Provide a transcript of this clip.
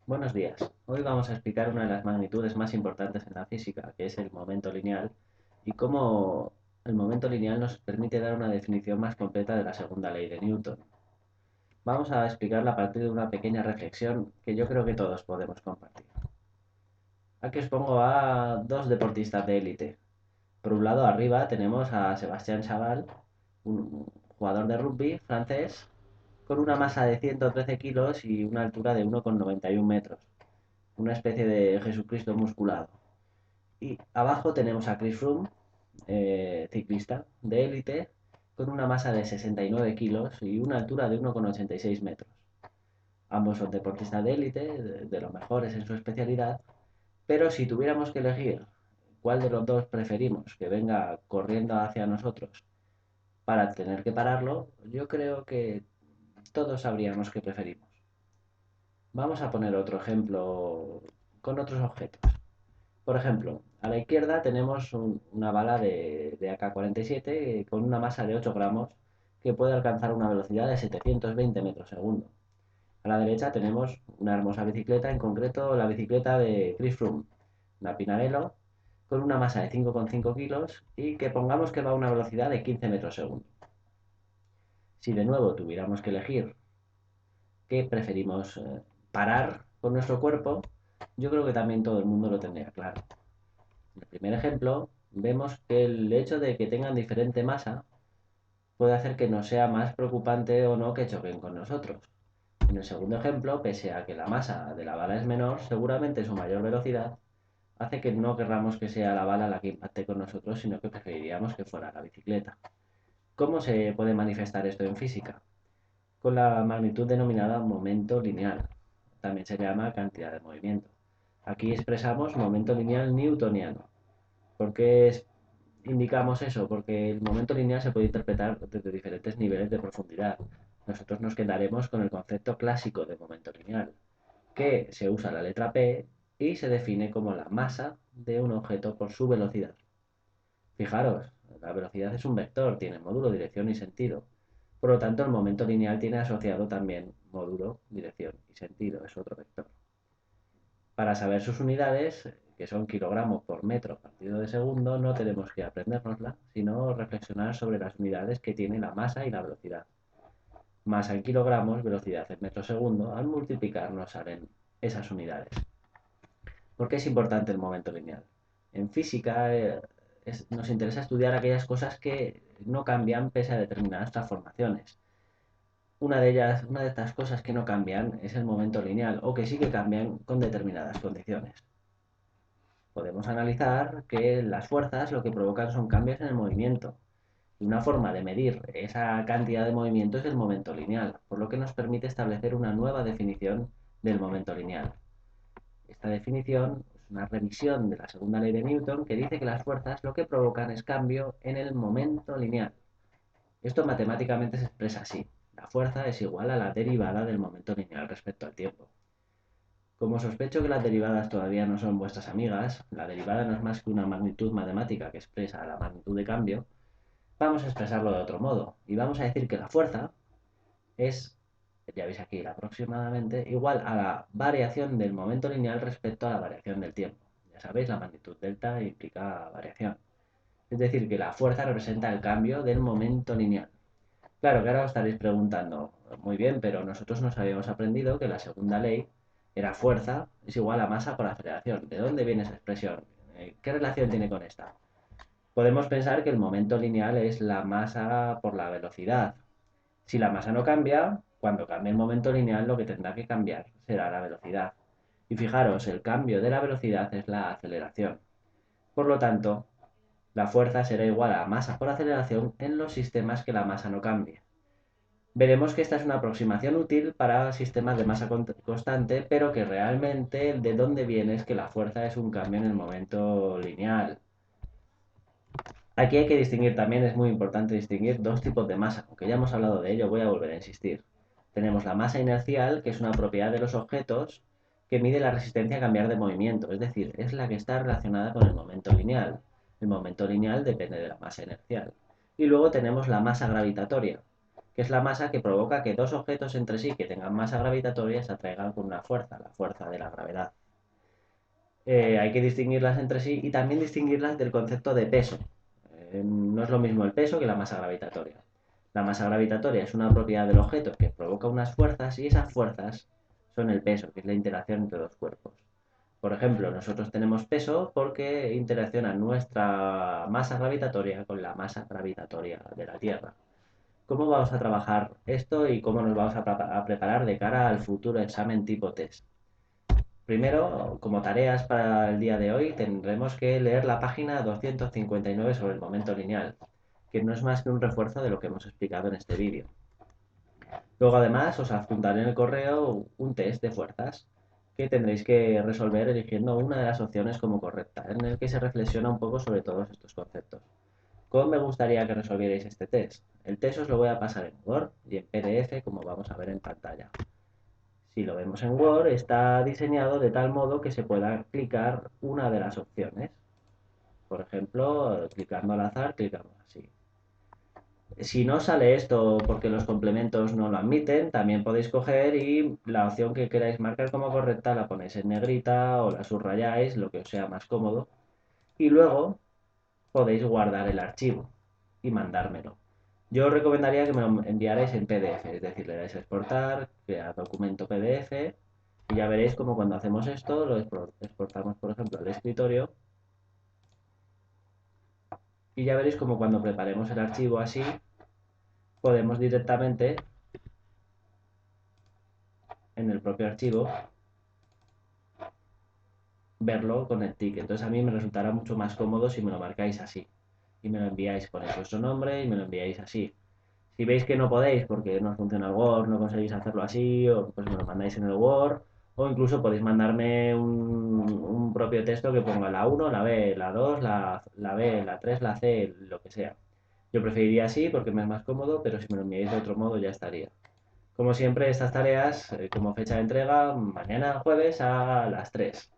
Buenos días. Hoy vamos a explicar una de las magnitudes más importantes en la física, que es el momento lineal, y cómo el momento lineal nos permite dar una definición más completa de la segunda ley de Newton. Vamos a explicarla a partir de una pequeña reflexión que yo creo que todos podemos compartir. Aquí os pongo a dos deportistas de élite. Por un lado, arriba tenemos a Sebastián Chaval, un jugador de rugby francés, con una masa de 113 kilos y una altura de 1,91 metros, una especie de Jesucristo musculado. Y abajo tenemos a Chris Froome, ciclista de élite, con una masa de 69 kilos y una altura de 1,86 metros. Ambos son deportistas de élite, de los mejores en su especialidad, pero si tuviéramos que elegir cuál de los dos preferimos que venga corriendo hacia nosotros para tener que pararlo, yo creo que todos sabríamos que preferimos. Vamos a poner otro ejemplo con otros objetos. Por ejemplo, a la izquierda tenemos una bala de AK-47 con una masa de 8 gramos que puede alcanzar una velocidad de 720 metros segundo. A la derecha tenemos una hermosa bicicleta, en concreto la bicicleta de Chris Froome, una Pinarello, con una masa de 5,5 kilos y que pongamos que va a una velocidad de 15 metros segundo. Si de nuevo tuviéramos que elegir qué preferimos parar con nuestro cuerpo, yo creo que también todo el mundo lo tendría claro. En el primer ejemplo, vemos que el hecho de que tengan diferente masa puede hacer que nos sea más preocupante o no que choquen con nosotros. En el segundo ejemplo, pese a que la masa de la bala es menor, seguramente su mayor velocidad hace que no querramos que sea la bala la que impacte con nosotros, sino que preferiríamos que fuera la bicicleta. ¿Cómo se puede manifestar esto en física? Con la magnitud denominada momento lineal. También se llama cantidad de movimiento. Aquí expresamos momento lineal newtoniano. ¿Por qué indicamos eso? Porque el momento lineal se puede interpretar desde diferentes niveles de profundidad. Nosotros nos quedaremos con el concepto clásico de momento lineal, que se usa la letra P y se define como la masa de un objeto por su velocidad. Fijaros, la velocidad es un vector, tiene módulo, dirección y sentido. Por lo tanto, el momento lineal tiene asociado también módulo, dirección y sentido, es otro vector. Para saber sus unidades, que son kilogramos por metro partido de segundo, no tenemos que aprendérnosla, sino reflexionar sobre las unidades que tiene la masa y la velocidad. Masa en kilogramos, velocidad en metro segundo, al multiplicar nos salen esas unidades. ¿Por qué es importante el momento lineal? En física nos interesa estudiar aquellas cosas que no cambian pese a determinadas transformaciones. Una de estas cosas que no cambian es el momento lineal o que sí que cambian con determinadas condiciones. Podemos analizar que las fuerzas lo que provocan son cambios en el movimiento. Y una forma de medir esa cantidad de movimiento es el momento lineal, por lo que nos permite establecer una nueva definición del momento lineal. Esta definición es una revisión de la segunda ley de Newton que dice que las fuerzas lo que provocan es cambio en el momento lineal. Esto matemáticamente se expresa así. La fuerza es igual a la derivada del momento lineal respecto al tiempo. Como sospecho que las derivadas todavía no son vuestras amigas, la derivada no es más que una magnitud matemática que expresa la magnitud de cambio, vamos a expresarlo de otro modo. Y vamos a decir que la fuerza es, ya veis aquí aproximadamente, igual a la variación del momento lineal respecto a la variación del tiempo. Ya sabéis, la magnitud delta implica variación. Es decir, que la fuerza representa el cambio del momento lineal. Claro que ahora os estaréis preguntando, muy bien, pero nosotros nos habíamos aprendido que la segunda ley era fuerza es igual a masa por aceleración. ¿De dónde viene esa expresión? ¿Qué relación tiene con esta? Podemos pensar que el momento lineal es la masa por la velocidad. Si la masa no cambia, cuando cambie el momento lineal lo que tendrá que cambiar será la velocidad. Y fijaros, el cambio de la velocidad es la aceleración. Por lo tanto, la fuerza será igual a masa por aceleración en los sistemas que la masa no cambie. Veremos que esta es una aproximación útil para sistemas de masa constante, pero que realmente de dónde viene es que la fuerza es un cambio en el momento lineal. Aquí hay que distinguir también, es muy importante distinguir dos tipos de masa, aunque ya hemos hablado de ello, voy a volver a insistir. Tenemos la masa inercial, que es una propiedad de los objetos que mide la resistencia a cambiar de movimiento, es decir, es la que está relacionada con el momento lineal. El momento lineal depende de la masa inercial. Y luego tenemos la masa gravitatoria, que es la masa que provoca que dos objetos entre sí que tengan masa gravitatoria se atraigan con una fuerza, la fuerza de la gravedad. Hay que distinguirlas entre sí y también distinguirlas del concepto de peso. No es lo mismo el peso que la masa gravitatoria. La masa gravitatoria es una propiedad del objeto que provoca unas fuerzas y esas fuerzas son el peso, que es la interacción entre los cuerpos. Por ejemplo, nosotros tenemos peso porque interacciona nuestra masa gravitatoria con la masa gravitatoria de la Tierra. ¿Cómo vamos a trabajar esto y cómo nos vamos a preparar de cara al futuro examen tipo test? Primero, como tareas para el día de hoy, tendremos que leer la página 259 sobre el momento lineal, que no es más que un refuerzo de lo que hemos explicado en este vídeo. Luego, además, os adjuntaré en el correo un test de fuerzas que tendréis que resolver eligiendo una de las opciones como correcta, en el que se reflexiona un poco sobre todos estos conceptos. ¿Cómo me gustaría que resolvierais este test? El test os lo voy a pasar en Word y en PDF, como vamos a ver en pantalla. Si lo vemos en Word, está diseñado de tal modo que se pueda clicar una de las opciones. Por ejemplo, clicando al azar, clicamos así. Si no sale esto porque los complementos no lo admiten, también podéis coger y la opción que queráis marcar como correcta la ponéis en negrita o la subrayáis, lo que os sea más cómodo. Y luego podéis guardar el archivo y mandármelo. Yo os recomendaría que me lo enviarais en PDF, es decir, le dais a exportar, crear documento PDF y ya veréis como cuando hacemos esto lo exportamos, por ejemplo, al escritorio y ya veréis como cuando preparemos el archivo así podemos directamente en el propio archivo verlo con el tick. Entonces a mí me resultará mucho más cómodo si me lo marcáis así y me lo enviáis, ponéis vuestro nombre y me lo enviáis así. Si veis que no podéis porque no funciona el Word, no conseguís hacerlo así, o pues me lo mandáis en el Word, o incluso podéis mandarme un propio texto que ponga la 1, la B, la 2, la B, la 3, la C, lo que sea. Yo preferiría así porque me es más cómodo, pero si me lo enviáis de otro modo ya estaría. Como siempre, estas tareas, como fecha de entrega, mañana jueves a las 3.